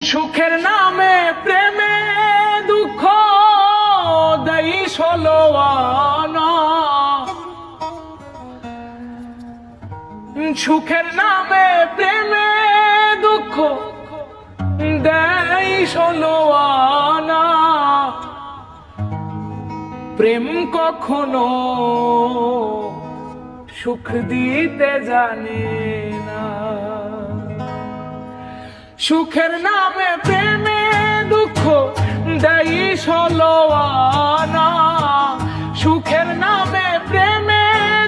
সুখের নামে প্রেমে দুঃখ দেই ষোলো আনা। সুখের নামে প্রেমে দুঃখ দেই ষোলো আনা। প্রেম কখনো সুখ দিতে জানে না। সুখের নামে প্রেমে দুঃখ দেই ষোলো আনা। সুখের নামে প্রেমে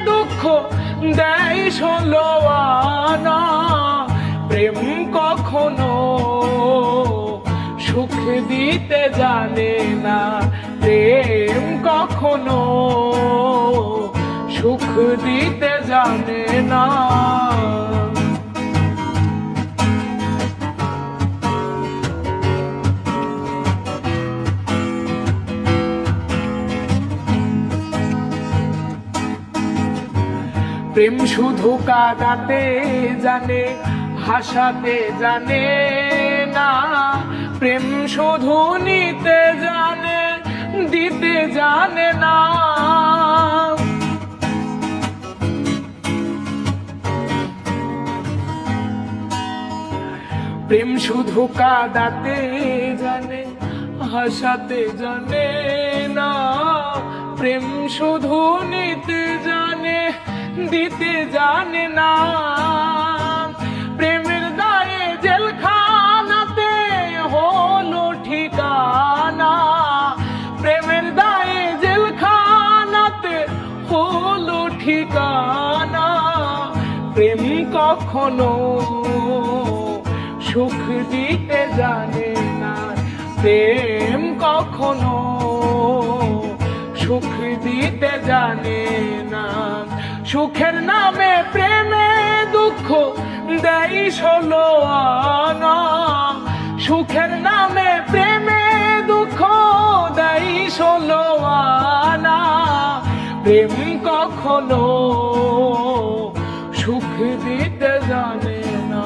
দুঃখ দেই ষোলো আনা। প্রেম কখনো সুখ দিতে জানে না। প্রেম কখনো সুখ দিতে জানে না। প্রেম শুধু কাঁদাতে জানে, হাসাতে জানে না। প্রেম শুধু নিতে জানে, দিতে জানে না। প্রেম শুধু কাঁদাতে জানে, হাসাতে জানে না। প্রেম শুধু নিতে জানে, দিতে জানে না। প্রেমের দায়ে জেলখানাতে হলো ঠিকানা। প্রেমের দায়ে জেলখানাতে হলো ঠিকানা। প্রেম কখনো সুখ দিতে জানে না। প্রেম কখনো সুখ দিতে জানে না। সুখের নামে প্রেমে দুঃখ দেই ষোলো আনা। সুখের নামে প্রেমে দুঃখ দেই ষোলো আনা। প্রেম কখনো সুখ দিতে জানে না।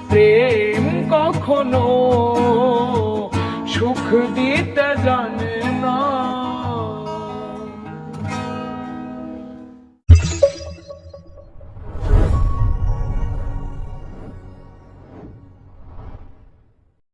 প্রেম কখনো সুখ দিতে জানে